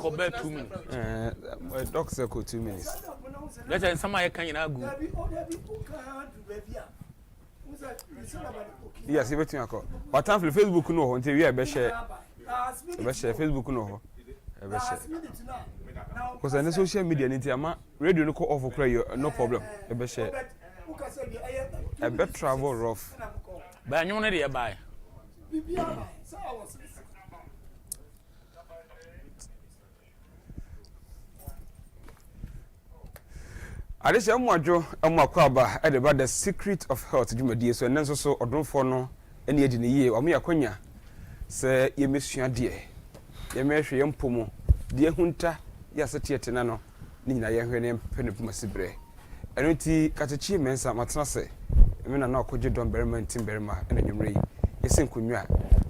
Kobe 2 minutes. Doc circle 2 minutes. Let's say somebody can go. Yes, everything I call. But time for Facebook no until we are share. Facebook no. Because on the social media, radio no call off for cry, no problem. Share. A better travel rough. But you want to buy. I just am wajo amakwaba at about the secret of health jumadi so and so odonfo no ene edi ne ye omo yakonya se ye mesua de ye mehwe ye mpomo de hunta ya setiete na no ni nyina ye hwe ne pene puma sibre eno ti katechi mensa matena se me na akoje don Barima Ntim Barima ene nwumre yesi nkonwa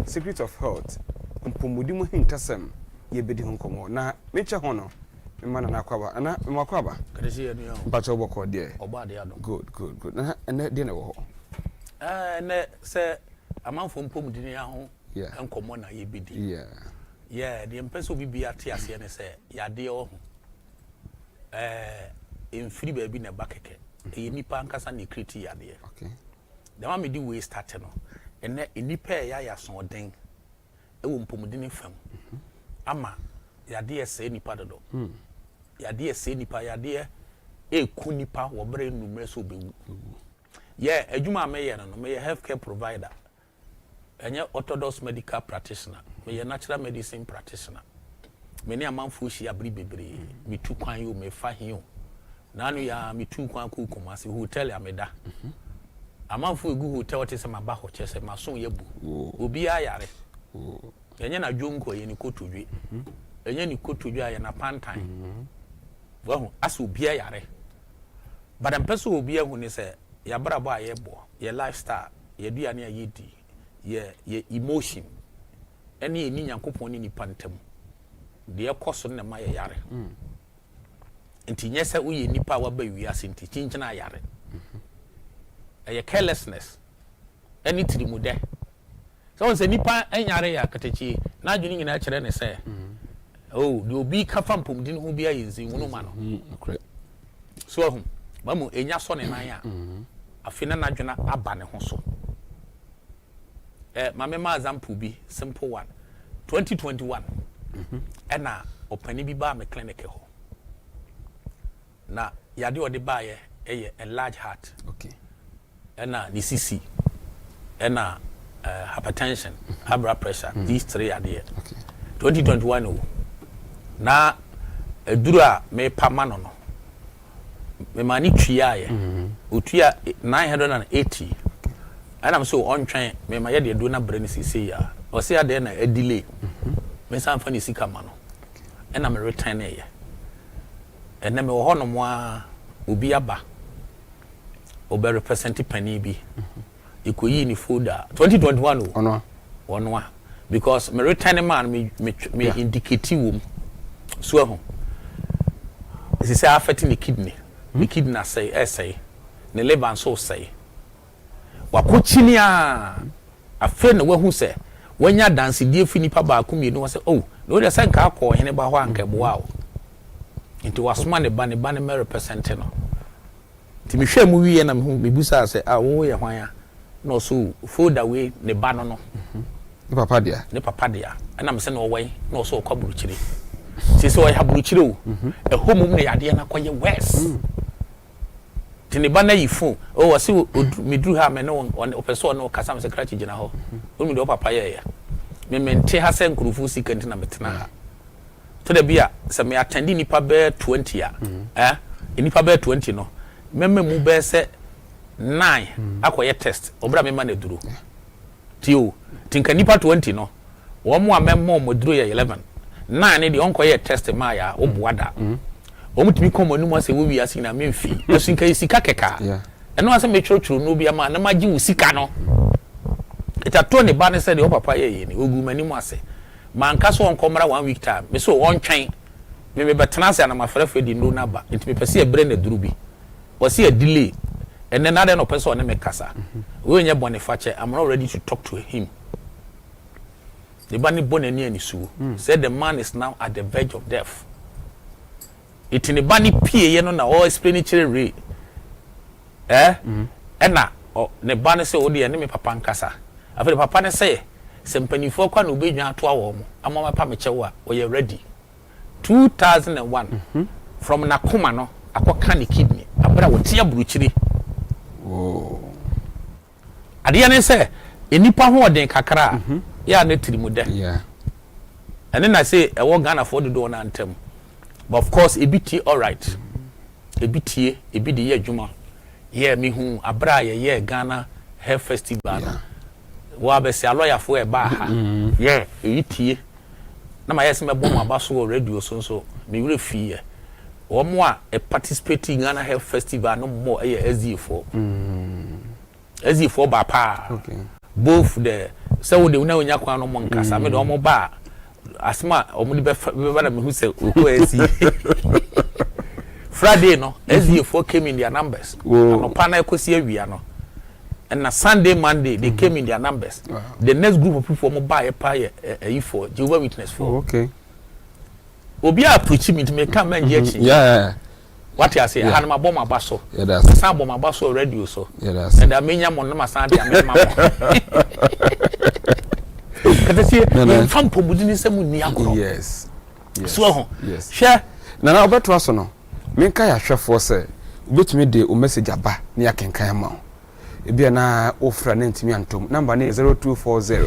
secret of health mpomudi mu hintasem ye bedi honkomo na meche ho no mana na kwaba ana makwaba kadesi enu yo bacho boko de oba de ado good na ene de na wo ho ne se amanfo mpom di ne ho enkomo na ye bedi de mpeso bibia te ase ne se yade o ho emfiri ba bi na bakeke ye nipa nkasa ne kriti yade okay the one me di we start no ene nipa ya so den ewo mpom di ne fam ama yade ese nipa dodo yade ese nipa yade eku nipa wo bre numre so bewu adwuma me no me healthcare provider enye orthodox medical practitioner me natural medicine practitioner me ne amanfo hia abri bebre me tu kwan yo me fa hio nanu ya me tu kwan ku komase hotel ya meda amanfo egu hotel te se maba ho che se maso yebu obi ayare enye na dwonko ye ni kotodwe enye ni kotodwa ya na pantan wahu aso bia yare badam peso obia hu ne se ya brabo aye bo ye lifestyle ye duane ayedi ye emotion ene ni nyankopon ni pantam de ekoso ne ma ye yare enti nyese uye nipa wa ba wi asenti chinchina yare ye carelessness ene tirimude so on se nipa enyare ya katechi na adwini nyina kire ne se oh the obi ka fam pom din ho bia yinzi wono ma no so ahum mamu enya so ne nan a afina na adwena aba ne ho so mame ma example bi simple one 2021 ena opani bi ba me clinic ho na yade ode ba ye a large heart okay ena ni cc ena hypertension high blood pressure these three are there okay 2021 na eduru a me pama no me mani twia ye otwia 980 and I'm so on train me ma ye de do na brani sisi ya o se ya de na delay me san fa ni sika ma no and I'm return ye and na me wo hono mo a obi aba obe represent pani bi ikoyi ni folder 2021 ono because me return man me indicate wom so ho is say affecting the kidney the kidney say the liver and so say wakochini a afa na wahu say wanya dance die fini pa ba ko mienu say oh no dey say nka akọ Oheneba ho anka boa o nti wasoma ne ba ne me represent no nti me hwɛ mu wiye na me busa say ah wo ye hwan a no so folder we ne ba no ne papa dia ana me say no wai no so kwa buruchiri sisi o ya buruchiri o ehomum ne yade na koye west tiniba na yifu o wasi medru ha me no opeso no kasa me secretary gina ho o mi do papa ye ya me mente ha se nkurufu sika ntina metena ha to da bia se me attend nipa be 20 a nipa be 20 no memme mu be se 9 akoye test obra me ma na duru tio tinka nipa 20 no wo mo amemmo mo duru ye 11 9 de onkoye test ma ya obuada omutimi komo nu mo se wo wi asi na memfi esu nka sika keka eno ase me churchuru no bia ma na magi wo sika no eta to ne ba ne se de o papa ye ni ogu mani mo ase man ka so onkomra 1 week time me so on twen me betena se na mafrefre di no na ba ntimi pese e bre na duru bi wo se a delay and then other no person ne me kasa we nya boniface I'm not ready to talk to him the bani bonani and su said the man is now at the verge of death. It in the bani pie no na all explain na ne bani say odi ene me papa nkasa after papa ne say sempanifo kwa no be dwan ato awo mo amoma pa me chewa we are ready 2001 from nakoma no akoka ne kidney abra wotia buruchiri ade ne say enipa ho oden kakra ya na tirimu de and then I say e wo Ghana for the do na Ntim but of course e biti all right e bitie e bi de ye adwuma ye me hu abra ye Ghana Hair Festival wa be se lawyer for e ba ha ye e tie na ma yes me bom abaso radio so me wure fie wo mo a participate in Ghana Hair Festival no mo e SZ4 SZ4 ba pa okay both the so de una onya kwa no mo nkasa me do mo ba asma omudi be na me hu se o Friday no SZ4 came in their numbers no pana ekosi awia no and na Sunday Monday they came in their numbers the next group of people mo ba e pa for Jehovah Witness for okay obi a preach me to make come and yeah what you say hanama bom abaso yeah that's some bom abaso radio so yeah that's and amenya mo no masande amema kata see fam pomudini semu ni akro yes so ho yes share na obeto aso no menka ya hwefo se obetumi de o message aba na ya kenkan ma ebia na ofra na ntimi antom number ne 0240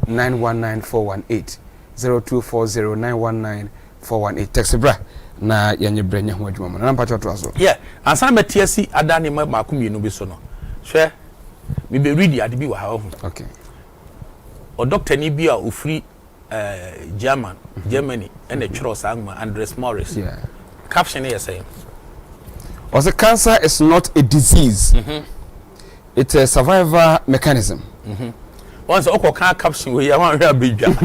919418 0240919418 text bra na yanye branya ho adwuma na number to aso yeah ansa na tiasi adani ma komienu bi so no hwe me be read ade bi wa ha ho okay o doctor ni bi a ofri Germany and a Charles Angma Andres Morris yeah caption here saying also cancer is not a disease it's a survival mechanism once oko kan caption we ya wan hwe abedwa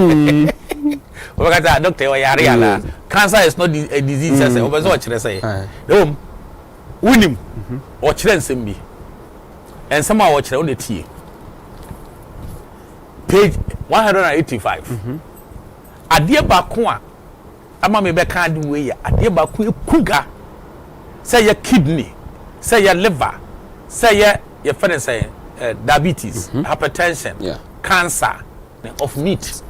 o ga ta doctor we yare ala cancer is not a disease say o be so kire say unim o kire nsem bi ensem a o kire o de tie page 185 adie ba ko a ama me be kan de we ya adie ba ko ekuga say your kidney say your liver say your friend say diabetes hypertension cancer of meat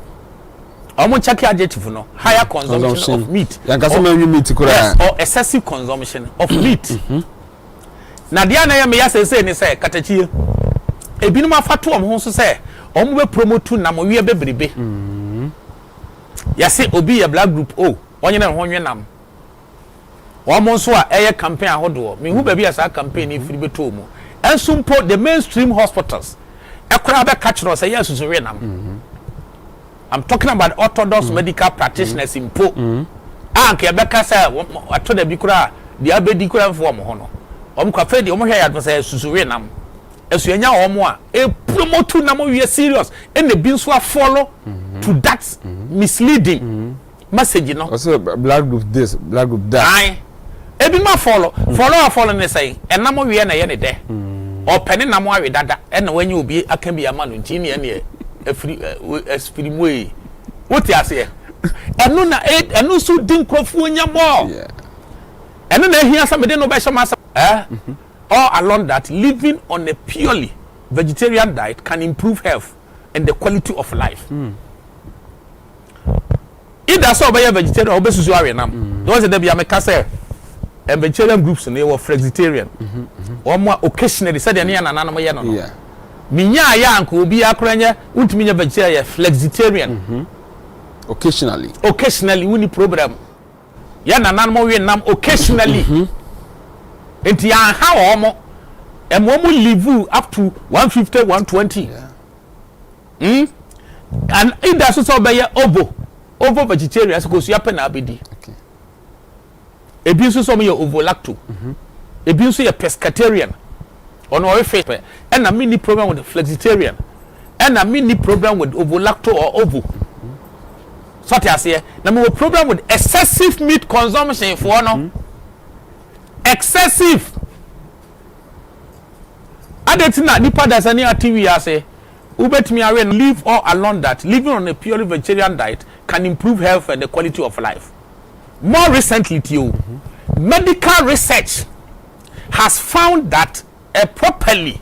omo check adjective no higher consumption of meat yes, or excessive consumption of meat na dia na ya me ya say ni say katachie ebinum afato om ho so say omo be promote na mo wie bebrebe ya say obi ya black group o onye na ho nwenam omo so a eye campaign ahodo me hu ba bi asa campaign ni firi beto mu ensumpo the mainstream hospitals ekura be catch no say yes so wenam I'm talking about orthodox medical practitioners in po anke be ka say ato da bi kura dia abedi kura mfo omo ho no omo kwa fe di omo hwe ya say susu wenam esu enya omo a e promote na mo we serious and the bin so follow to that misleading message no also black group this black group that ai ebi ma follow ne say enam we na ye ne de o pene nam awe dada e na wanyi obi aka bi ama no ntimi ne efiri moyi woti ase enu na enu so din krofo nya mo enu na ehia samede no be shama all along that living on a purely vegetarian diet can improve health and the quality of life either so be vegetarian or be susu awe nam those that be ameka say vegetarian groups ne were flexitarian or more occasionally said any na no ye no minya ya anko obi akranya untimi nya vegetarian flexitarian occasionally woni program ya na no we nam occasionally enti ya ha omo emomu live up to 150 120 and in that so be ovo vegetarian so you happen abedi ebi so me ovo lacto ebi so pescatarian on our face and a mini program with flexitarian and a mini program with ovo lacto or ovo so I say na me program with excessive meat consumption for no excessive adetina nipa da sani TV ya say ubetimi awe live all along that living on a purely vegetarian diet can improve health and the quality of life. More recently, medical research has found that a properly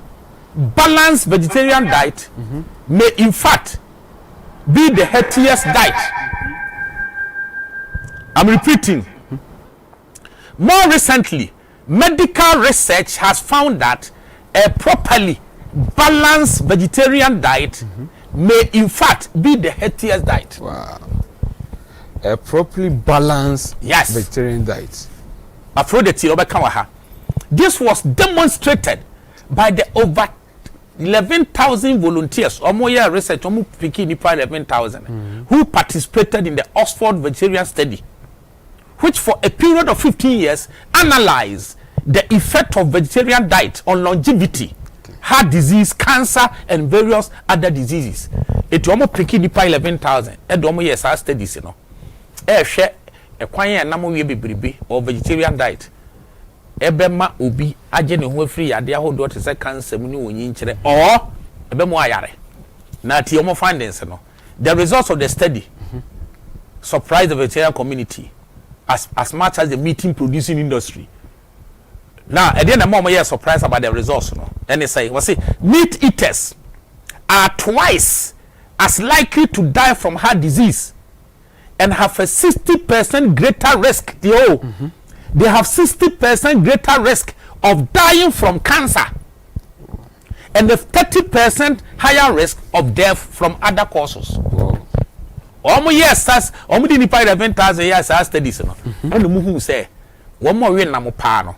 balanced vegetarian diet may in fact be the healthiest diet. I'm repeating. More recently, medical research has found that a properly balanced vegetarian diet may in fact be the healthiest diet. Wow. A properly balanced vegetarian diet. This was demonstrated by the over 11,000 volunteers, or more research, 11,000, who participated in the Oxford Vegetarian Study, which for a period of 15 years analyzed the effect of vegetarian diet on longevity, heart disease, cancer, and various other diseases. It almost picking the 11,000. And almost yes, I studies, you know. Share a quiet number or vegetarian diet. Ebema ubi ajene ho free ade ahodo te se cancer mu ni wonyi nkire or ebemo ayare na ti omo findings no. The results of the study surprised the vegetarian community as much as the meat producing industry. Now at the end of the moment, surprised about the results, no. And they say, meat eaters are twice as likely to die from heart disease and have a 60% greater risk. They have 60% greater risk of dying from cancer and a 30% higher risk of death from other causes. That's almost in the 11,000 years I studies. And the who say, one more win namopano.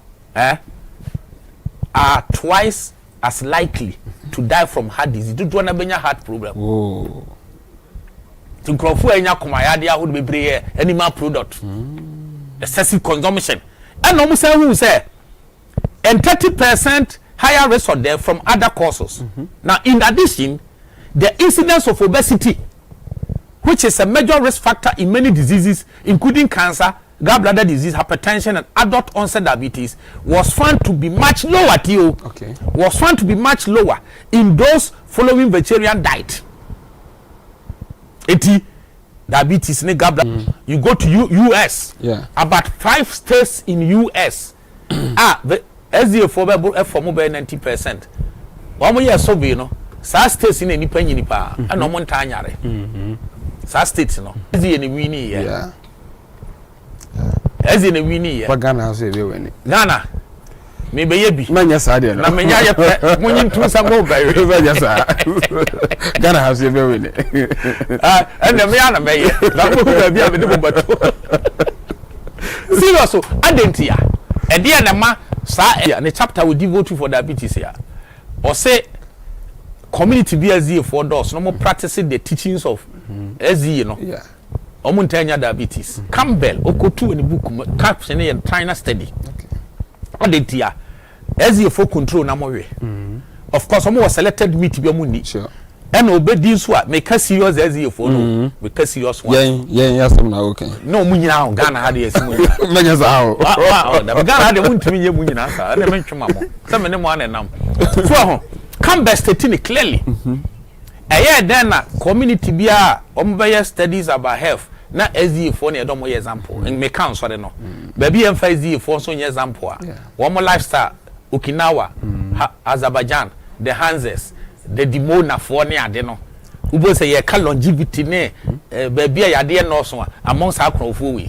Are twice as likely to die from heart disease. Do you want to heart problem? To grow enya kumayadi would be brave animal product. Excessive consumption. And almost who say, and 30% higher risk of death from other causes. Now, in addition, the incidence of obesity, which is a major risk factor in many diseases, including cancer, gallbladder disease, hypertension, and adult onset diabetes, was found to be much lower. Was found to be much lower in those following vegetarian diet. Diabetes, you go to US. About 5 states in US the SDA for mobile 90%. 1 year so be no. Some states in any penny pa and no montanyare. Some states no. SDA winnie as in a winnie. Ghana has a winning. Ghana, maybe Manya Sadia. Na menya ye munyin tu sa mo ba Ghana has a winning. And the me me ye. Na mo ba bia me de bobato. Serious so adentia. E dia na ma sa the chapter we devote for diabetes here. Or say community BSD for those no more practicing the teachings of SZ, you know. Yeah. Omuntanya diabetes. Campbell okotu in the book caption and China study. Adentia. SZ for control na more. Of course, some was selected meat be mundi. Sure. And obey this one make a serious SZ for no. Make a serious one. Yeah, some now okay. No munya Ghana had yes. Manya sao. Wow, the Ghana had won't me munya sa. I mention mamo. Some name one and nam. So Campbell stating clearly. Then community bia ombeye studies about health na SDA for ne domo example and me kan so de no baby em fa SDA for so example one more lifestyle Okinawa Azerbaijan the Hanses the Dimona for ne ade no ubo say ye ka longevity ne baby ya de no so among sa krofo we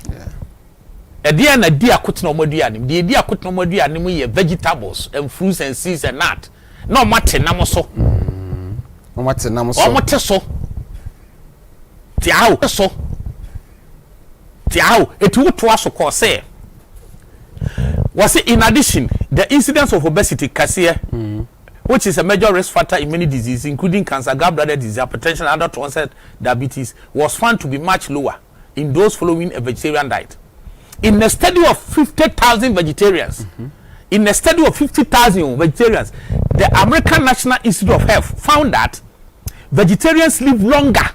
dia na dia kotena omodua nim dia dia kotena omodua nim ye vegetables and fruits and seeds and nut no matter na mo so Omote so. Tiao so. Tiao etu to aso ko say. Was it in addition the incidence of obesity which is a major risk factor in many diseases including cancer, gallbladder disease, hypertension, adult onset diabetes was found to be much lower in those following a vegetarian diet. In a study of 50,000 vegetarians, in a study of 50,000 vegetarians, the American National Institute of Health found that vegetarians live longer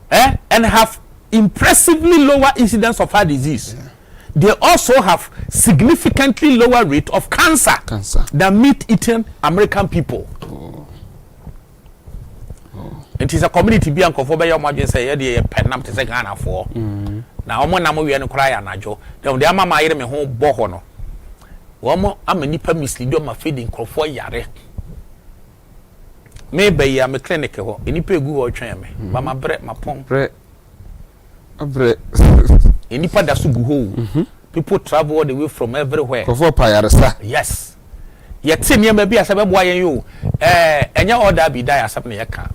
and have impressively lower incidence of heart disease. They also have significantly lower rate of cancer than meat-eating American people. It is a community be uncomfortable by your margin say, yeah, penam to say Ghana for. Now, I'm one we and cry and Najo. Then the Amma my home bohono. One more, I'm a nipper mislead my feeding for yare. Maybe I'm a clinical, any pay good or train me, but my bread, my pong. Bread. A bread. Any part that's to people travel all the way from everywhere. For Payarasa. Yes. Yet, senior maybe as a boy you, and your order be die as something I can.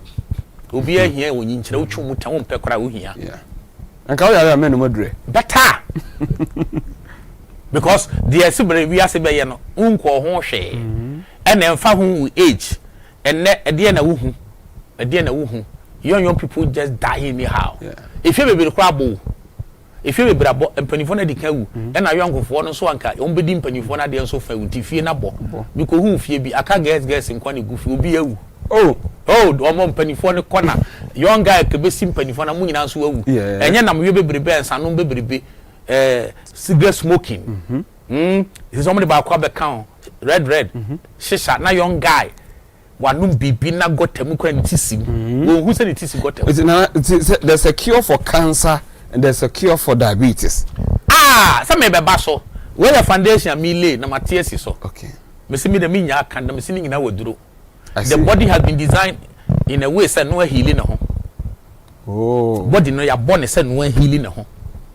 Will be here when you know Chumutan Pekra here. Yeah. And call your men Madre. Better. Because the assembly we are saying, unko honshe, and then found who age, and at the end of whom, at the end of whom, young people just die anyhow. If you be the crabble, if you be a penifona de cow, and a young for so anka, unbedim penifona de so fair with if you na bo, because who fear be I can't guess in quantity goof will be you. Oh, one penifona corner, young guy could be sim penifona moon and so, and then I'm you be bears and no baby. Cigarette smoking. It's somebody about Quabe count. Red. Shisha, now young guy. One be na got a muko and tissim. Who said it is got there's a cure for cancer and there's a cure for diabetes. Some may be basso. Where the foundation me lay, no Matthias is so. Okay. Missing me the minya can the missing in our drew. The body has been designed in a way said no healing a home. Oh, body no ya born said no healing a home.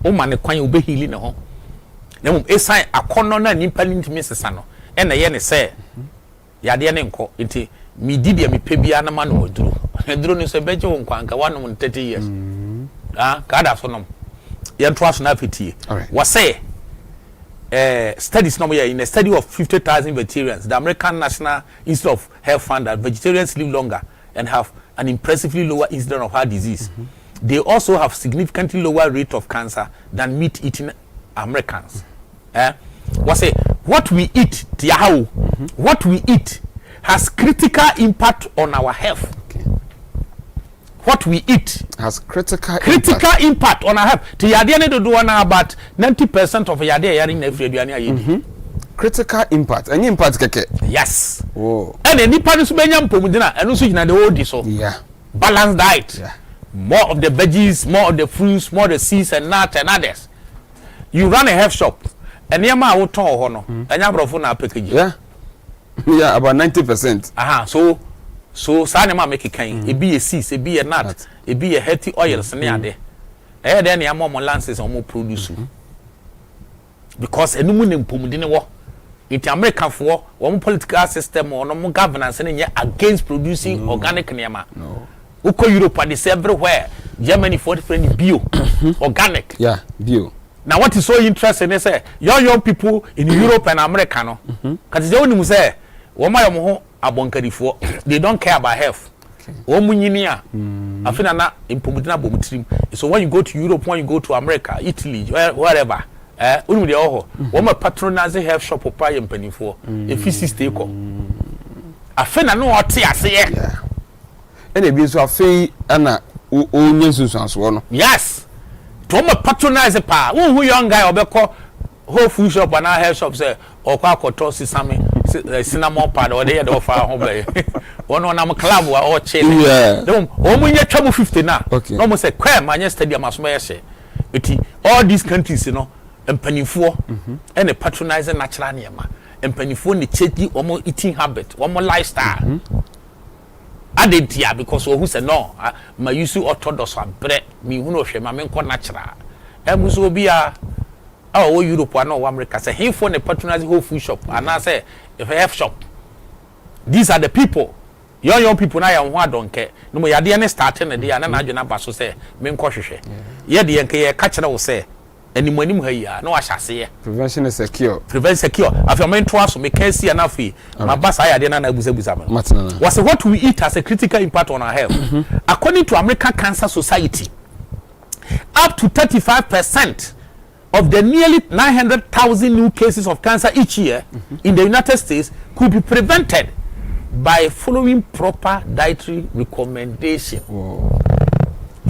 O man kwan obe healing na ho na mum esan akono na nimpa ntimi sesano e na ye ne se yade ne nko nti mi didi mi pebia na ma no oduro eduro ni so beje won kwanka 130 years kada so nom ye ntoaso na afetie was say studies no in a study of 50,000 vegetarians, the American National Institute of Health found that vegetarians live longer and have an impressively lower incidence of heart disease. They also have significantly lower rate of cancer than meat-eating Americans. What we eat, what we eat has critical impact on our health. What we eat has critical impact on our health. To yadene do about 90% of yadene yarin every day. Critical impact. Any impact keke? Yes. Oh. And any part of Subenyam Pomudina and also in the old so. Yeah. Balanced diet. Yeah. More of the veggies, more of the fruits, more of the seeds and nuts and others. You run a health shop and yama will talk hono and yabrofuna package. Yeah. Yeah, about 90%. So sanema make kind. It be a seeds, it be a nut, it be a healthy oils near there. Then ya more lances or more produce. Because enumu pomudine wo. It American for one political system or no governance and against producing organic nyama. No. Uko Europe and it's everywhere. Germany 40% bio, organic. Yeah, bio. Now what is so interesting is young people in Europe and America no. Because they only say they don't care about health. So when you go to Europe, when you go to America, Italy, wherever, patronizing health shop or pay and penny for if you stay I feel no what yeah. And it be so fee and yes. To patronize a pa who young guy or call whole food shop and our health shop say or tossy something cinnamon pad or they offer home one on club or chain. Yeah. When you trouble 50 now. Okay. Almost a crime man stadium as may say. All these countries, you know, and penny for and a patronizing natural name and penny for the chedi or more eating habit, one more lifestyle. I did here because who said no, my use to orthodox bread, me who know she, my men natural. And we will be a Europe or no America say, he for the patronizing whole food shop, and I say, if I have shop, these are the people, young people now, and who don't care. No more, you're starting a day, and then I do not say, men cautious. Yeah, the NK catcher will say, any money here, no, I shall say. Prevention is secure. Prevent secure. After your main trust, we can't see enough. My boss, I didn't know was what we eat has a critical impact on our health. According to American Cancer Society, up to 35% of the nearly 900,000 new cases of cancer each year in the United States could be prevented by following proper dietary recommendation.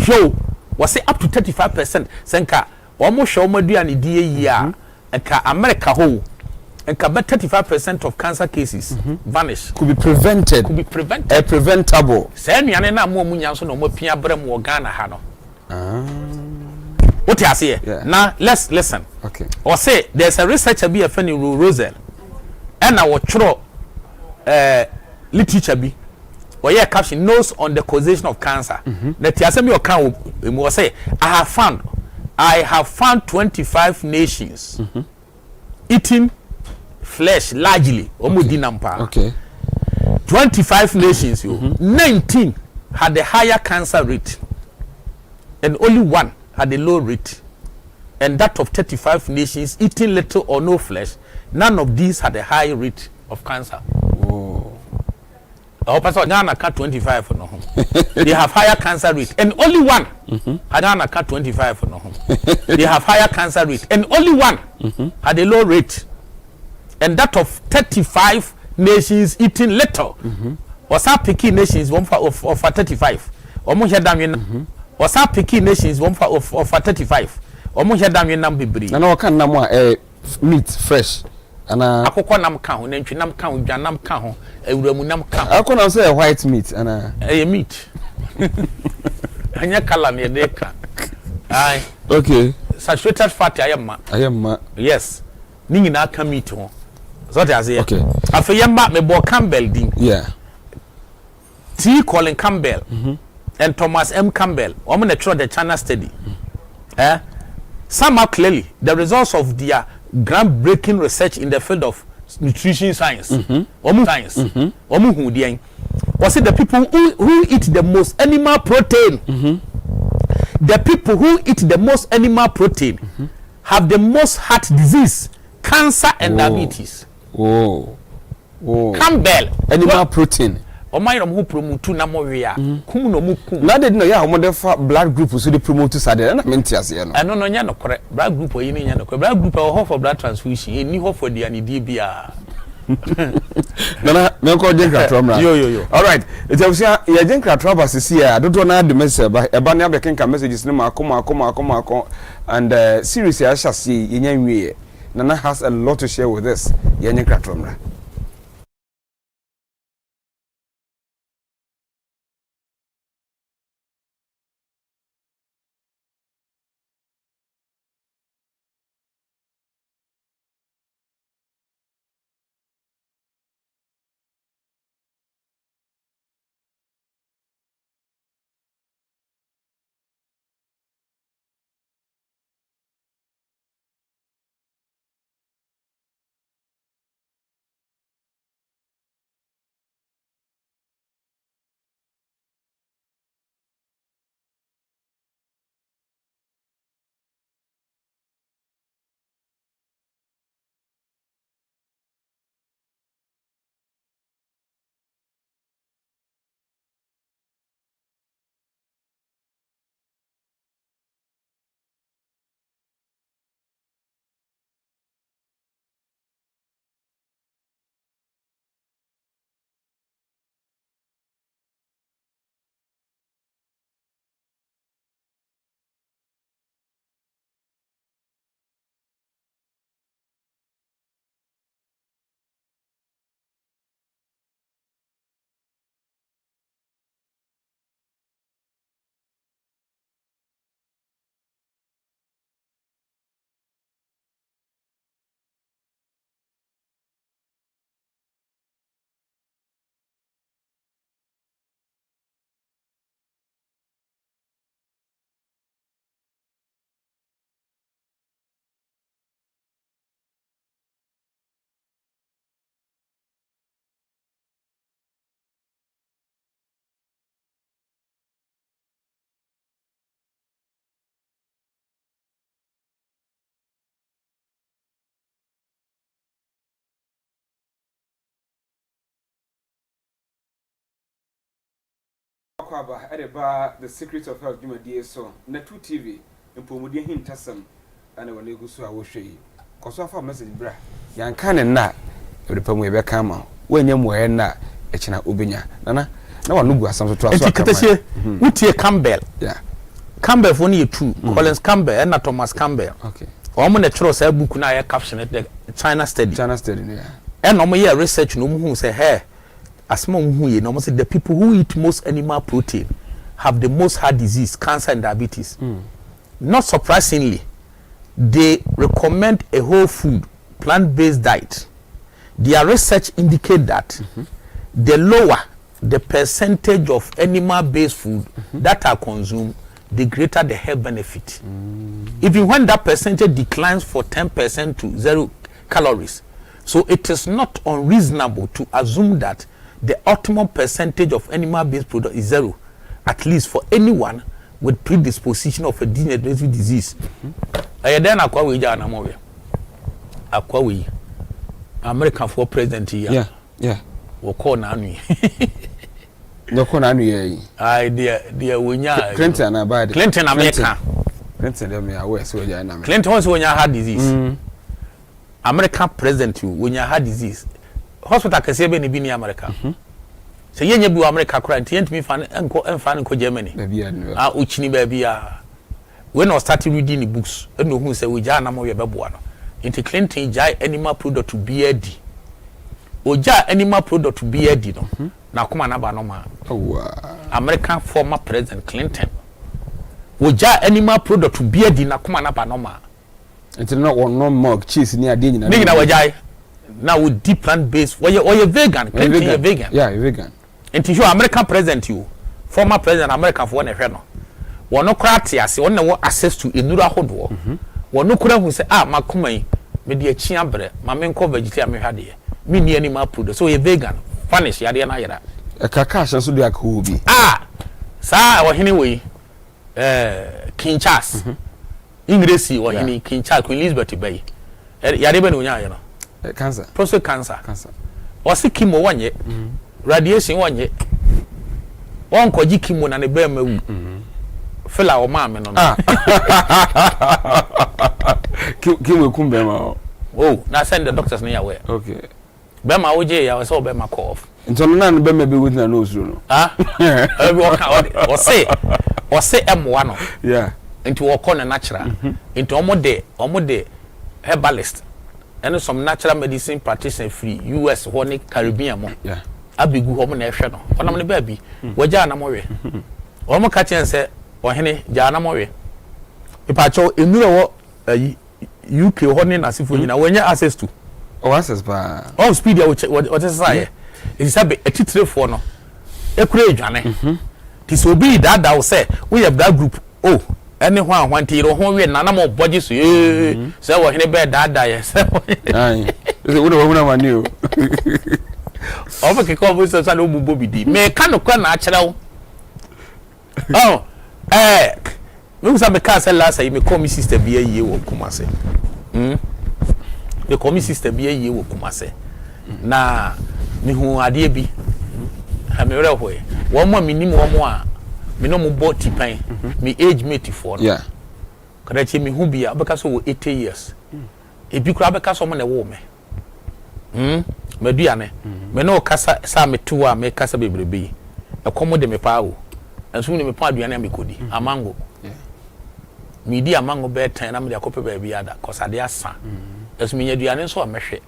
So, was it up to 35%? Senka. Almost show me do an idea here and America ho and 35% of cancer cases vanish. Could be prevented. Could be prevented. Preventable. Say me ane na mo munyanso no mo pia brem wo Ghana ha no. What you say? Now let's listen. Okay. Or say there's a researcher be a friend Rosel. And I will throw literature be. Or yeah, caption notes on the causation of cancer. That you me account will say I have found 25 nations eating flesh largely. Okay. 25 nations, 19 had a higher cancer rate, and only one had a low rate. And that of 35 nations eating little or no flesh, none of these had a high rate of cancer. Oh, Pastor Ghana cut 25 for no home. They have higher cancer rate, and only one had Ghana cut 25 for no home. They have higher cancer rate, and only one had a low rate. And that of 35 nations eating little. Was our picky nations one for 35. Almost had damn was our picky nations one for 35. Almost had damn number breed. And all can meat fresh. And akoko nam ka ho nantwi nam ka ho dwanam ka ho awuramu nam ka ho akoko nam say white meat and meat anya kala ne de ka ai okay saturated fat ayamma yes ni nyina ka meat ho so that as okay afeyamba me bo Campbell din T Colin Campbell and Thomas M Campbell omo na tro the China study some are clearly the results of their groundbreaking research in the field of nutrition science. Science. Was it the people who eat the most animal protein? The people who eat the most animal protein have the most heart disease, cancer, and diabetes. Campbell. Animal protein. Omayram who promote na mo we a kum no mu kum na de no ya ho de fa blood group so de promote sade na mentiase no no no nya no kore blood group oyi ni nya no kore blood group ho for blood transfusion eni ho for dia ni die bia na me ko jenkra tramra yo all right it was ya jenkra traba sisi ya dodo na de message ba e ba na be kenka messages ni ma akoma and series ya shase yenya nwie Nana has a lot to share with us ya jenkra tramra. Kwaba edeba the secret of health dwumadie so na 2 TV mpomudie hintasam ana wona egusu a wo hwei koso afa message bra yanka ne na ebepa mu ebe kan ma wanya mu he na ekina obenya na wanu gu asam so to aso akama utie Campbell yeah Campbell for ni 2 Collins Campbell and Thomas Campbell okay omo na chiro say book na ya caption the China study yeah. And omo here research no mu say hey asma mu ye no mo say the people who eat most animal protein have the most heart disease, cancer and diabetes. Not surprisingly, they recommend a whole food plant-based diet. Their research indicate that the lower the percentage of animal-based food that are consumed, the greater the health benefit. Even when that percentage declines for 10% to 0 calories, so it is not unreasonable to assume that the optimal percentage of animal-based product is 0, at least for anyone with predisposition of a degenerative disease. Then American for president here. Yeah. We call Nanu. No call Nanu. I dear Winya. Clinton about Clinton America. Clinton, aware so yeah. Clinton was when you had disease. American president you when you had disease. Hospital can say any be America. So yenye bu America crime. Tient me fan enko Germany. Uchini baby when I started reading the books, and who say we jana mo yebeboano. Into Clinton jai animal product to BAD. Oja animal product to BAD no. Na kuma na ba no ma. American former president Clinton. Oja animal product to BAD na kuma na ba no ma. Into not one no milk cheese ni ade nyina. Ni na wajai. Now with deep plant based. Or you vegan. Clinton you vegan. Yeah, you vegan. Into you American president you. Former president American for one no. Wono krati ase won na access to enura hodo wono kura hu se makoma yi me de achi abre ma me nko vegetarian me hwade me ni animal product so ye vegan finish yade na yera kaka so de akho bi sa wo hene we King Charles English wo hene King Charles Queen Elizabeth bay yade be no nya ye no cancer prostate cancer o se kimo wanye radiation wanye won koji kimo na ne be mawu fela o ma me no kiwe kumbe ma na send the doctors near where okay be ma oje ya so be ma call off nto na be ma be with na no so no o say M1 no yeah into o corner natural into omo de herbalist and some natural medicine practitioner free US Hornic Caribbean mo yeah abigu ho mo na ehwe no onam ne ba bi waja na mo we o mo ka chen say Ohene jana mowe ipacho enura wo UK hone na sifo nyina wanya access to access ba all speed ya what is say it sabe etitrefo no ekura edwane ti so bi dada wo say we have that group any hwan ti ro ho we na na mo boje so say wo hene be dada ye say ai we na mani o ofa ke ko bo so sa no bubo bi di me ka no kwa na akere wo me say me ka say last year me call me sister bi aye wo Kumase me call me sister bi aye wo Kumase na me hu ade bi ha me re hoye wo mo minim wo mo a me no mo body pan me age mate for yeah kada che me hu bia abeka so wo 80 years e bi kura abeka so mo na wo me me duane me no kasa sa me tuwa me kasa bebrebe e komo de me pa wo enso ni me pa aduane me kodi amango me di amango be 10 na me de akope ba bi ada kosa de asa enso me nya aduane so amehwe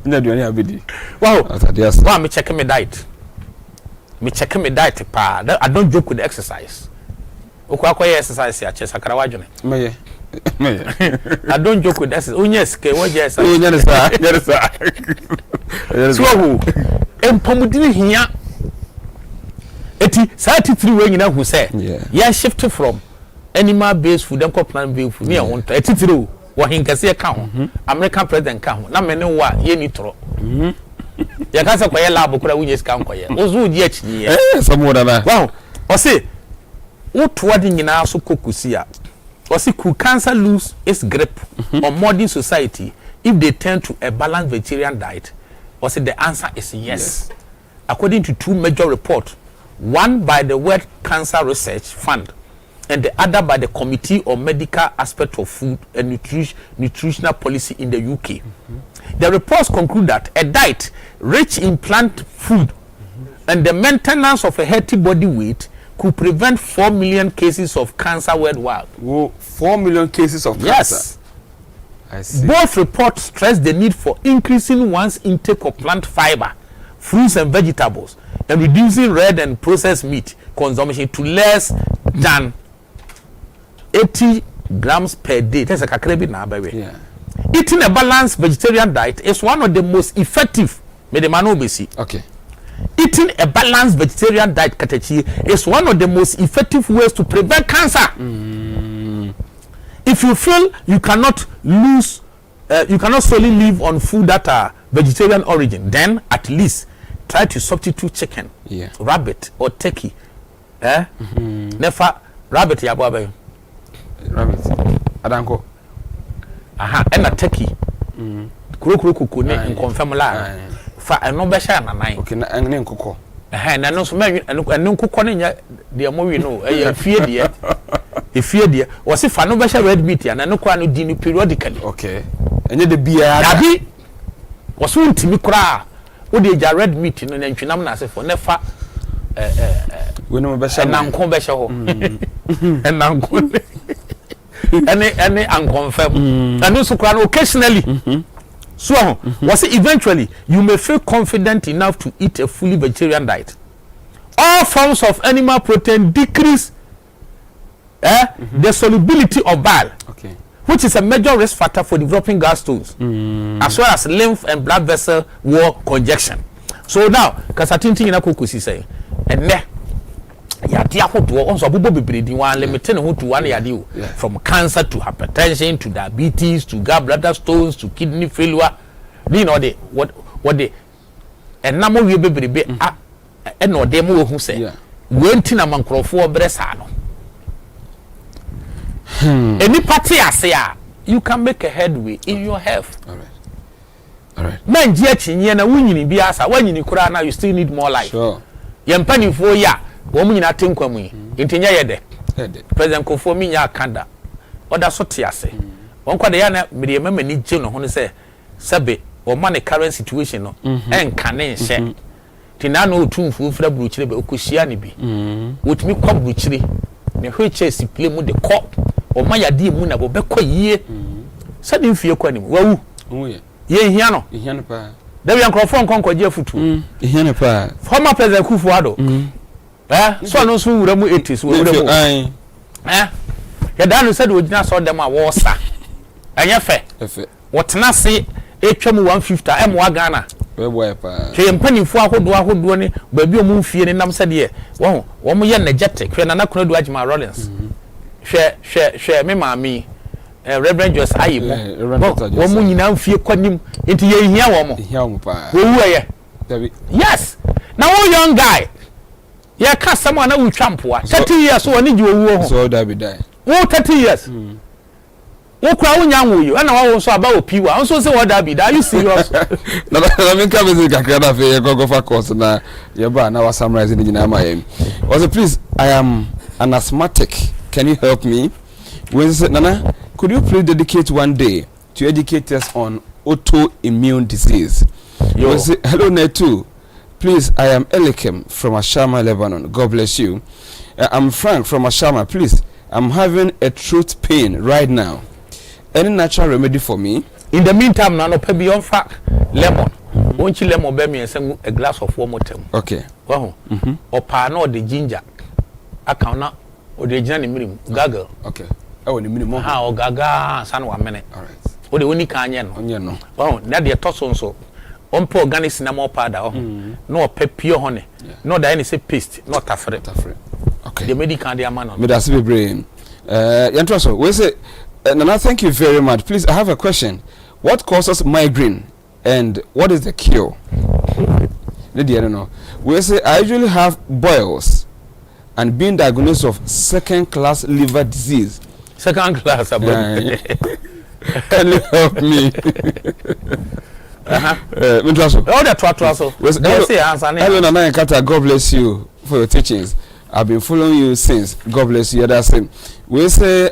nya aduane abedi wow wa me check me diet pa I don't joke with the exercise okwa exercise ya chesa kara wadwene meye I don't joke with that onyes ke wo je sa nyeresa so empomudini hia eti sati 3 we nyina hu say ya shift from animal based food and plant based food near won eti 3 wo hinkase ka ho American president ka ho na me ne wa ye ni toro ya ka se kwa ye lab kura wunyes ka nkoye ozu di achi ye somo da na wow o say wo to adi nyina so kokusi a o say could cancer lose its grip on modern society if they turn to a balanced vegetarian diet? Or say the answer is yes. According to 2 major reports, one by the World Cancer Research Fund and the other by the Committee on Medical Aspects of Food and Nutritional Policy in the UK. The reports conclude that a diet rich in plant food and the maintenance of a healthy body weight could prevent 4 million cases of cancer worldwide. Whoa, 4 million cases of cancer. Yes. I see. Both reports stress the need for increasing one's intake of plant fiber, fruits and vegetables, and reducing red and processed meat consumption to less than 80 grams per day. That's a kakrebi na baby. Yeah. Eating a balanced vegetarian diet is one of the most effective. Okay. Eating a balanced vegetarian diet, Katechi, is one of the most effective ways to prevent cancer. If you feel you cannot solely live on food that are vegetarian origin, then at least try to substitute chicken, rabbit, or turkey. Never rabbit, yababe. Rabbit. Adanko. Aha, and a turkey. Kuro ne confirm la. Fa eno be sha na nine. Okay, na ene nkoko. Na no so me eno nkoko ne nya de mo wi no e fie de. E fie de. O se fa no be sha red meat ya na no kwa no di ni periodically. Okay. Enye de bia. Abi. O so ntimi kura. O de ja red meat no na ntwinam na asefo ne fa we no be sha na nko be sha ho. Na nko. Any unconfirmed. And also occasionally. So, was it eventually you may feel confident enough to eat a fully vegetarian diet. All forms of animal protein decrease the solubility of bile, which is a major risk factor for developing gallstones, as well as lymph and blood vessel wall congestion. So now, because I think you know, say, and ne. From cancer to hypertension to diabetes to gallbladder stones to kidney failure. You know the what they and number we be and no demo who say went in a mancrofo bresano. Any party I say you can make a headway in your health. All right. Man, yet winning be as when you now you still need more life. Sure. Yampani for ya. Woman in a tinker me, Intinya yede. President Kofomi ya kanda. Oda so tiase. Onko de yana me remember ni je no ho say sebe o man the current situation no en kane nse. Tina no otumfu fra bruchire be okohia ne bi. Wotumi kwa bruchire. Ne hwechesi play mu de ko. O ma yade mu na bo be ko yie. Sade mfie kwa nim. Wawu. Ye hia no. Hia no pa. Dawi ankrofo nkonko je futu. Hia no pa. Former President akufo-addo. So no so wura mu 80s wura mu ya dan said ogina so dem a wo sa anya fe wotena se etwa mu 150 em wa Ghana we boy pa hwe mpanifo ahodo ne baabi o mu mfie ne nam sade wo mo ye energetic hwe na kono do Agyapong Rollins hwe me maami Reverend Jos Ayimo wo mu nyina mfie kwanim enti ye hia wo mo pa wo wu ye yes now young guy yeah, cast someone who champoa 30 years so need you so that be die. Oh 30 years. Wo kwa unyanwo you na wo so aba opiwa. Onso say what that be? Are you serious? Na me ka be kakra na fe go for course na ye ba na wa summarize ni nyina ma yem. Also please I am an asthmatic. Can you help me? Nana, could you please dedicate one day to educate us on autoimmune disease? Hello Netu. Please, I am Elikim from Ashama, Lebanon. God bless you. I'm Frank from Ashama. Please, I'm having a throat pain right now. Any natural remedy for me? In the meantime, no pay on fact lemon. Won't you lemon be me and send a glass of warm water? Okay. Wow. Or no the ginger. Account or the journey minimum gargle. Okay. Oh, the minimum. How gaga san 1 minute. All right. Or the only canyon. No. Wow, that the toss so. On pour organic cinnamon powder, no pure honey, no the any say paste, not tafre. Okay. The medical the man on. Me that's be brain. Yantroso, we say, Nana, thank you very much. Please, I have a question. What causes migraine, and what is the cure? Lady, I don't know. We say I usually have boils, and being diagnosed of second-class liver disease. Second class, Can you help me? Oh, the twatwaso. Hello, Nana Kata. God bless you for your teachings. I've been following you since. God bless you. That's it. We say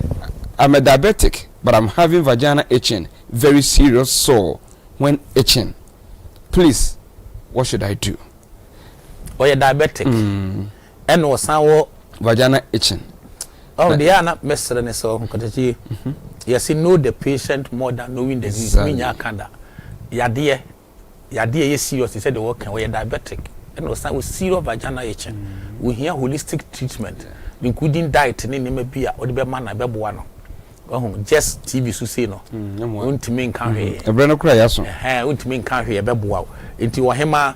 I'm a diabetic, but I'm having vagina itching, very serious sore when itching. Please, what should I do? Oh, you're diabetic. And was now vagina itching. Oh, they are not messing so yes, you know the patient more than knowing the disease. Yadia, yes, serious. He said the work we are diabetic. And also with serious vagina itching. We hear holistic treatment, including diet and any maybe or the man I bebuano. Oh, just TV say no. Ntim can hear. A brand of cry, yes. Ntim can hear bebuao. Into Oheneba,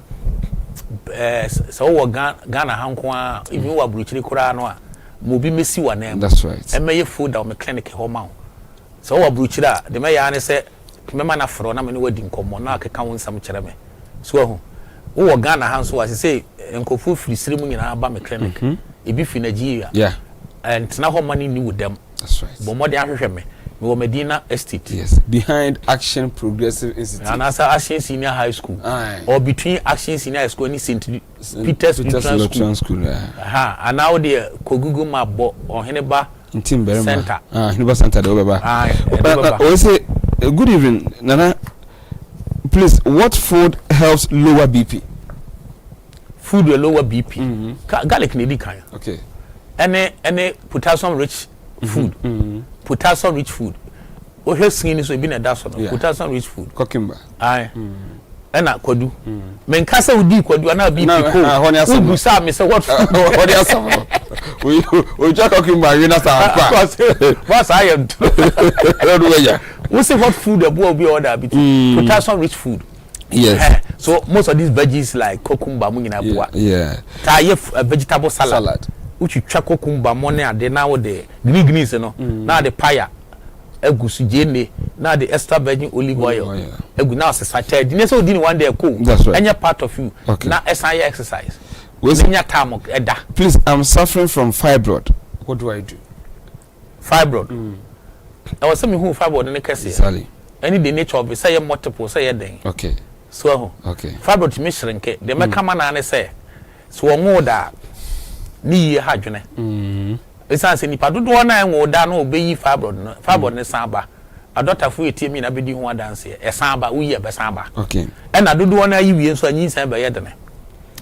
so Ghana Hankwa, if you are brutally Kuranoa, Mubi Messi one name. That's right. And may you food down my clinic home. So what bruchida, the mayor said, remember na for na many wedding come on, now can some cherame. So, who Ghana hands was he say, and go full free ceremony in Alabama clinic. It be in Nigeria. Yeah. And now how money knew with them. That's right. But more than me, Medina Estate. Yes. Behind Action Progressive Institute. And as Action Senior High School. Aye. Or between Action Senior High School and St. Peter's Lutheran School. Aha. And now the Kogugu map Oheneba. Ntim Barima Center. Oheneba Center the Obeba. Aye. Say good evening, Nana. Please, what food helps lower BP? Food will lower BP. Garlic need kind. Okay. Any potassium rich food. Potassium rich food. Oh, her skin is been a dash on potassium rich food. Cucumber. Aye. And I could do. Men casa would do could do another BP. Who saw me say what food? What is some? We just talking about you not what I am. We say what food the boy be order between potassium rich food. Yes. So most of these veggies like cucumber, yeah. A vegetable salad. Which you check cucumber money and then now the greens, you know. Now the paya, egusi jene, now the extra virgin olive oil. Now society. The next one one day cool. That's right. Any part of you. Okay. Now SI exercise. Please, I'm suffering from fibroid. What do I do? Fibroid. I was saying who fibroid in the case. Exactly. Any the nature of it, say multiple, say a thing. Okay. So, okay. Fibroid me shrink. The me come and say, so more that ni hajune. It's answer ni padu do na enwo da na obeyi fibroid. Fibroid ne samba. A doctor fu eti mi na be di ho dance e samba wo ye be samba. Okay. And na do na yi wie so anyi san be ye dene.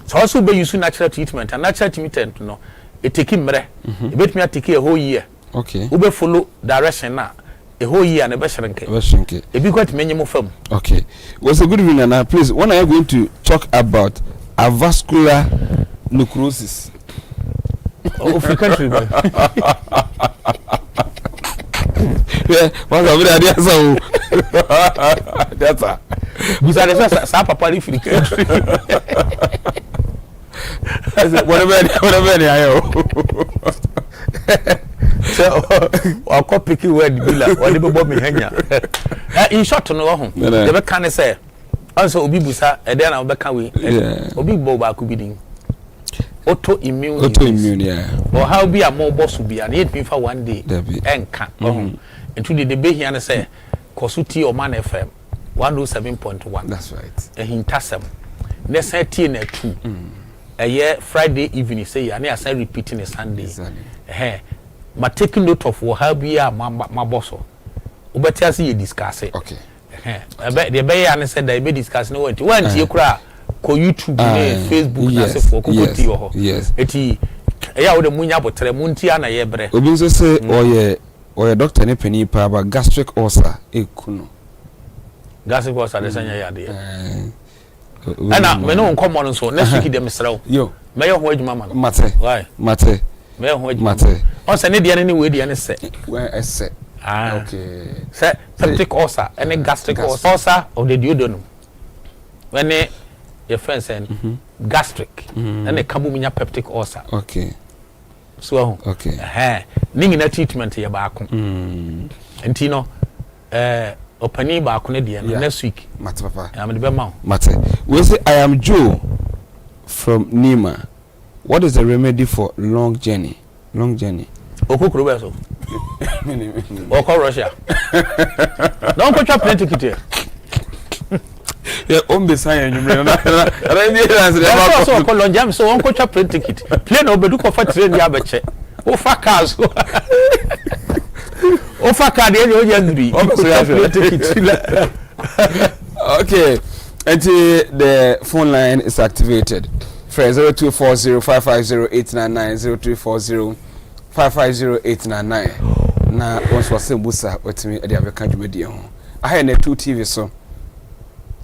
So also be use natural treatment and natural treatment no it take mre. E bet me take a whole year. Okay. We be follow direction na a whole year and be shrinke. E be quite many more film. Okay. Was a good evening now. Please, when are you going to talk about avascular necrosis? Oh, free country. Yeah, what's over there? That's a. Because sa papa li free country. Whatever ayo. So I call picky word bila or the bobo me hanya. In short no ho. The be kan say also obi busa e dey na obi ka we. Obi bo ba ku bidin. Autoimmune, yeah. Or how be a more boss will be and yet me for one day. And can into the debate here and say Kosuti or Man FM 107.1. That's right. A hintasem. Next 2. A year Friday evening say and I say repeating a Sunday. Exactly. Ma taking note of what how be a my boss. Ubetia see you discuss it. Okay. The bay and said they be discussing no when you cry. Ko YouTube Facebook na se for ko ti ho yes eti ya wo de munya botere munti ana ye bre obi nso se oye doctor ne pani pa ba gastric ulcer ekuno gastric ulcer de sanya ya de ana me no nkomo no so next week dem srew yo me yo ho adwuma ma mate why mate me yo ho adwuma mate on se ne de ne we de ne se where ese okay se peptic ulcer and gastric ulcer of the duodenum when your friends and gastric and a kabuminya peptic ulcer. Okay. So okay. Ningina treatment ya baako. Entino opani baako ne de next week. Mate papa. I'm the bema. Mate. We say I am Joe from Nima. What is the remedy for long journey? Long journey. Okokoro be so. Oko Russia. Don't put your plane ticket here. Yeah, beside you, man. So call on jam so on coach plane ticket. Plane obedu ko fa train ya beche. O fa cars. O fa car dey o yandri. O so ya plane ticket. Okay. Until the phone line is activated. 0240550899 0240550899 na once was busa wetimi e dia beka dwumadie ho aha na 2 TV so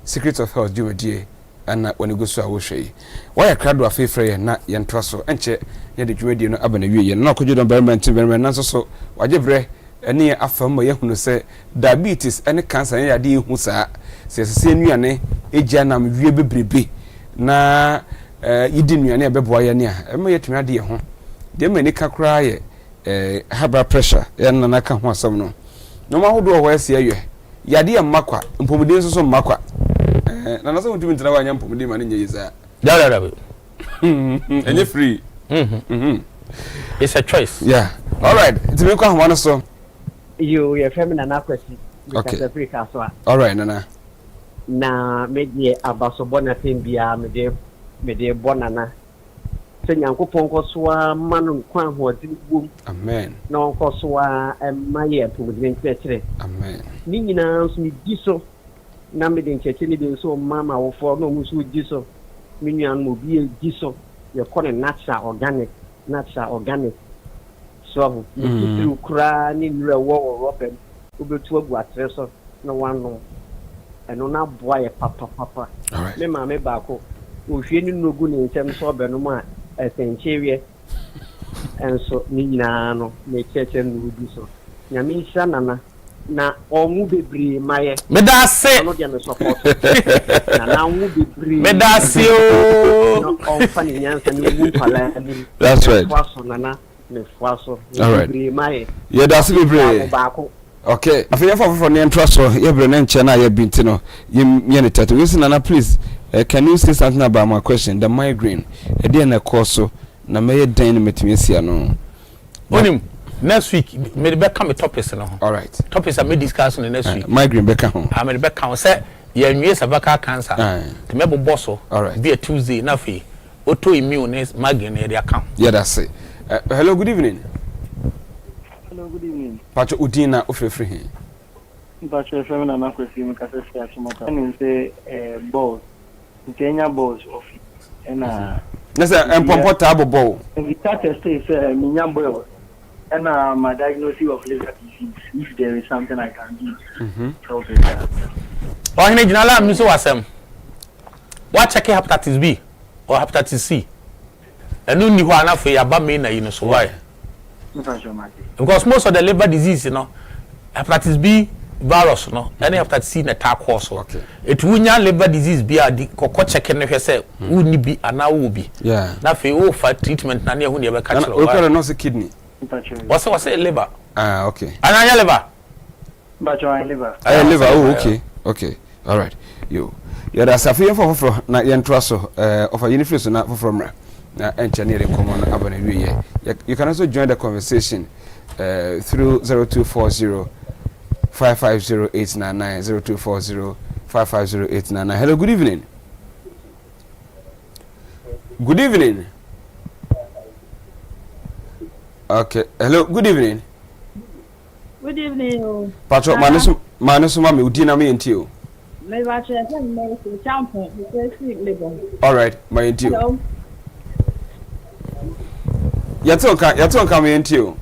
Secret of Health dwumadie ana woni gusu a wo hwei why krado afefre na ye ntra so enche ye de dwumadie no aba na wie ye na kojo don Barima na so wajebre ene afam ye hunu se diabetes ene cancer ya de hu saa se nuane egia na wie bebrebe na yidi nuane abeboa ye ne a ema yetumi ade ye ho de mani kakra ye high blood pressure ya na naka ho asam no no ma hodo ho asia ye yade ye makwa mpomuden so makwa na na so mutumi ntira wa nya mpomuden ma ne nye yiza da enye free it's a choice. Yeah, all right, it's me kwa ho so you feminine akwesi okay Africa so all right nana na medie abasobona tembia medie bonana se nyankopon kosoa manu kwa hoodi bum amen na onkosoa emaye mpumudin kire amen ni nyina nso ni diso na medie ncheche ni be so mama wo fo no musu diso minyan mo bi diso ye kone natural organic so you kra ni nre wo robin obetu agu atreso na wano eno na boy papa me ma me ba ko ohwie ni nogu ni ntem so obenu ma esenchewie enso ni nyina no me cheche no bi so nyame hia nana na omu bebre maye me da se no dia me support na omu bebre me da se o no on fani nyansa ni wu pala ni that's right waso nana me faso all right bebre maye yeah that's bebre okay afia for ne entra so ye bre na nche na ye binti no ye ne tato listen nana please can you say something about my question the migraine e dey na course na me ye den metimi sia no onim next week me be come topics no all right topics I may discuss in next week migraine be ka ho I may be come say ye nwie cervical cancer to me bo so all right be a Tuesday na fe autoimmune migraine e dey account yeah that's it hello good evening good evening. Pacho Udina ofrefre. Pacho femina na kwesi mu kase sia chimoka. Ni say balls. Ntenya balls of na nasa empompo table ball. We start to say minya balls. And my diagnosis of liver disease if there is something I can do. Okay. Oh hine jinala mi so wasem. What check hepatitis B or hepatitis C? Enu ni ho anafe ya ba me na yi no so why? Because most of the liver disease, you know, hepatitis B virus, you know, any hepatitis C in attack course. Okay. It will not liver disease be a koko check and if say would be and now will be. Yeah. Now for for treatment, na near who never catch. Okay, no kidney. What's a liver? Ah, okay. And I liver. But your liver. Liver. Oh, okay. Okay. All right. You. Yeah, that's a fear for na yentraso of a unification na from engineering common abane. You can also join the conversation through 0240 550899 0240 550899. Hello, good evening. Good evening. Okay. Hello, good evening. Good evening. Patro manasu mami udina me ntio. Me ba che se me se champo, se lebo. All right, my ntio. Hello. Yatonka me ntio.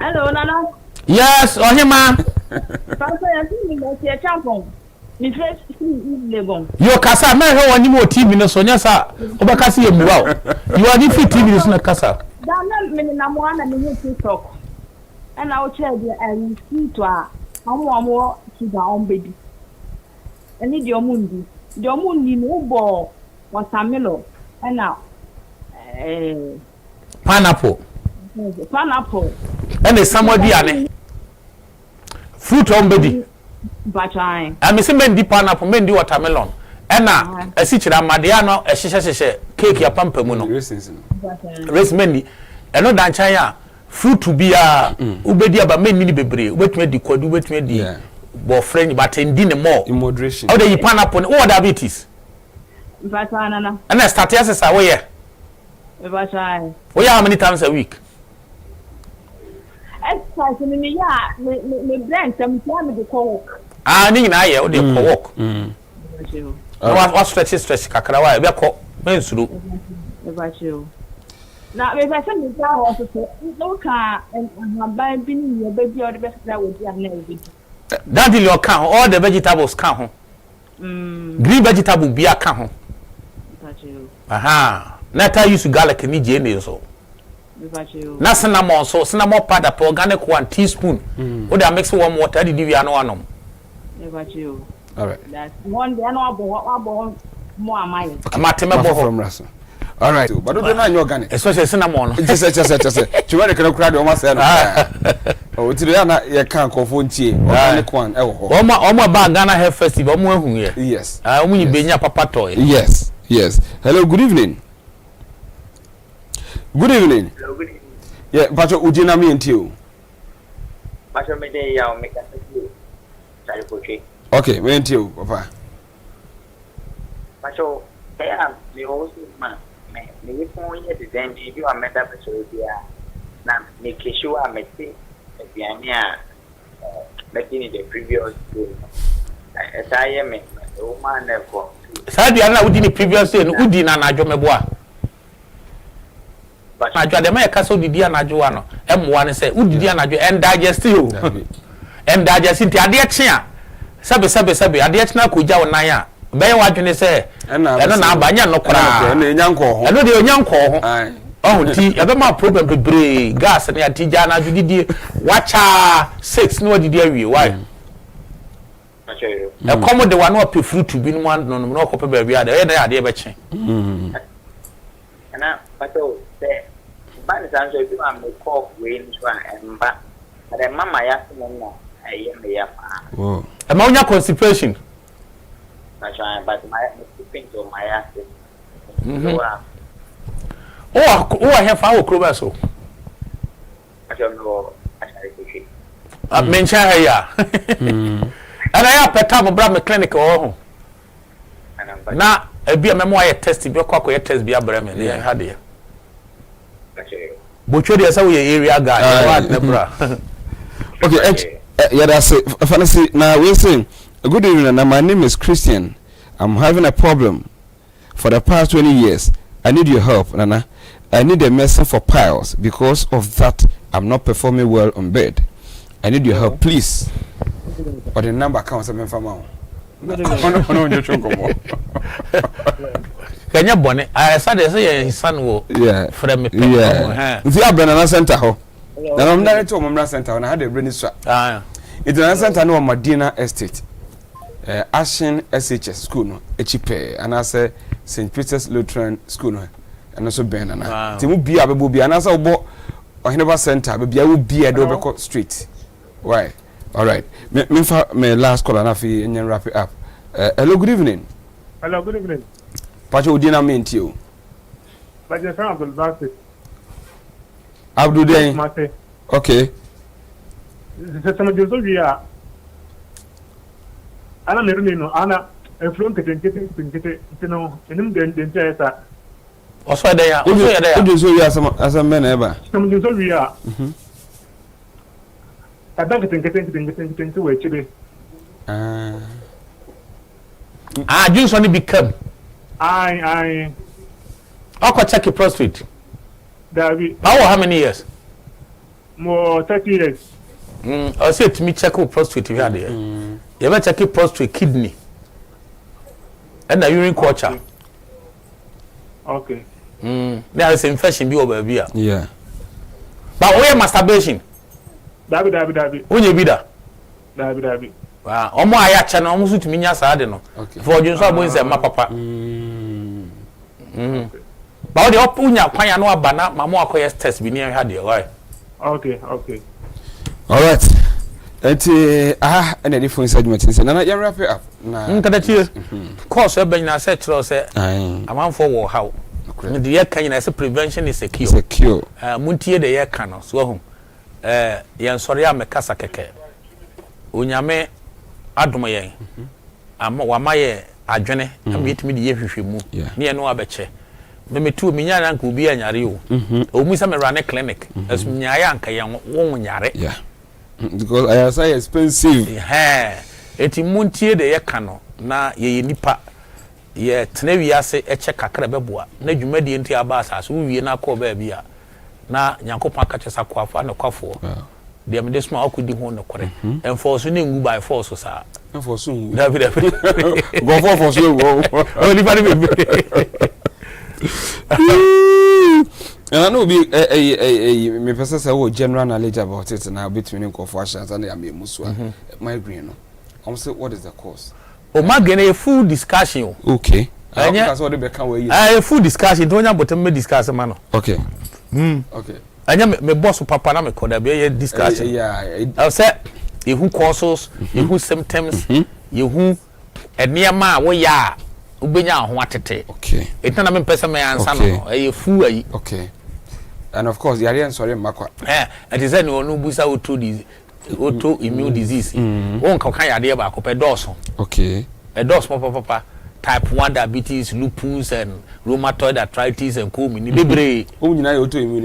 Hello, Nana. Yes, Oheneba. Pastor, you see me se champo. Mi face lebo. You kasa me he woni mo TV no so nya sa obakasi ye muwa. You are the free TV no na kasa. Dan me na mo ana me TikTok. And I will tell you, and see to a more to the own baby. And need your mundi. Your mundi no ball was a mellow. And now, pineapple. Pineapple. And there's somebody ane. Fruit on baby. But I missing men di pineapple, men di watermelon. And now, a sichira madiano, a shisha cake ya pampemuno. Race mendy. And no dan chaya. Fruit to be a ubedi aba men ni bebre wetme di kwadu wetme di bo friend but in more in moderation how dey pineapple what diabetes but nana and I start as a way but I how many times a week exercise me ya me brain some time dey work ni na ye o dey work what stretch kakra wa be ko men suru Bacho. Now, if I send you down also, no car and buy being your baby or the best that would be a navy. That will your count, all the vegetables count. Green vegetable be a count. Aha. Nata use garlic and Jane so. Na cinnamon so cinnamon powder organic 1 teaspoon. Would I mix warm water? Did you know one? All right. That's one day I know more mine. From Russell. All right, but don't know your organic. Especially cinnamon. Just to where can crowd almost said, oh, today you can't go for tea. Organic one. Oh, my Ghana Hair Festival. Yes. I only been your papa toy. Yes. Hello, good evening. Good evening. Hello, good evening. Yeah, but Ujina me and you. Pastor Mede, I'll make a second. Okay, me and you, Papa. Pastor, I am the host man. Me phone here the then you are met up with you. Now, make sure I met it. Making the previous day. As I am a woman, therefore. Sadly, I know the previous day, Udina and Ajomeboa. But I tried to make a castle, the Diana M1 say, Udiana and digest you. And digest it, I did cheer. Sabe, I did not Kuja Naya. Bay what you say, and I don't know Banya no cry, and the young call. I know the young call. Oh, tea, I don't know problem to bring gas and Tijana, you did watch 6 no did why? A common the one who prefer to be one no copper baby at the other idea betching. And I, but say, but it's answer you are the cough range one and back. But then, Mamma, I am the among your constipation. But my things on my acid. Oh, I have our Crobasso. I don't know. I mention here. And I have a time of Brahma clinic or now a be a memoir test if your cock test be a Bremen. Yeah, had you. But you're the area guy. Okay, yeah, that's it. Fancy. Now we're saying, good evening. My name is Christian. I'm having a problem for the past 20 years. I need your help, Nana. I need a medicine for piles. Because of that, I'm not performing well on bed. I need your help, please. But the number counts from now. Can you bonnet? I said, his son will. Yeah, for me. Yeah, if you have been an center, now I'm not to Momra Center, and I had a brain strap. It's an center no Medina Estate. Ashen SHS school no echipe and I say St. Peter's Lutheran school no and also Ben and I timu bia be bia and I say obo Oheneba center be bia wo bia do be street. Why? All right. Me last call and afi and wrap it up. Hello, good evening. Hello, good evening. Pacho Udina mean to you. But your friend Abdul Basit. Abdul Day. Okay. Some of you Ana merino ana efron kete no enim den tesa oso dey ya oso ya dey ya ojo so ya asam be na eba some ju so wi a adan kete we chibe ju so ni become I I'll check your prostate. David. How many years? More 30 years. I said to me check your prostate you had there. You better check your prostate kidney. And the urine culture. Okay. There is infection be over here. Yeah. But where masturbation? David. When you be that? David. Wow. Omo ayacha na omo suit minya sa de no. For you so boy say ma papa. But the opunya kwanya no aba na mama akoye test bi near had why? Okay. All right. And the different segment is na ya wrap it up. Na nkada tie. Course e ben na say tro say am for wo how. The year kan na say prevention is secure. Secure. Muntie the year kan no so ho. Yen sori amekasa keke. Onyame adom yen. Ama wamaye adwene am yetimi de yehwehwemu. Ne no abeche. Me tu minya na nka obi anyare o. Omu say me run a clinic. As minya anka yen won nyare. Yeah. Because I say expensive. Eti muntie de ye ka no na ye nipa ye tena wi ase eche kakra beboa na dwumadi nti aba asase wo wie na ko ba bia na nyankopon akachesa kwafa na kwafo de me desma akudi ho no kore enforce ne ngu by force sa enforce ngu David go for force wo only body be and I know be me person say wo general knowledge about it na between nkofo ashansa and ya me musu migraine no I'm say what is the cause o migraine a full discussion okay that's what they become we a full discussion don't you bottom me discuss man okay okay anya me boss papa na me koda be discussion I say who causes who symptoms who eniema wo ya ubenya ho atete okay etana me pesa me ansa no e fu ayi okay and of course yare sorry makwa it is any onu busa autoimmune disease won ka kan yade ba ko pe doso okay e doso papa type 1 diabetes lupus and rheumatoid arthritis and co mini bebre o nyina autoimmune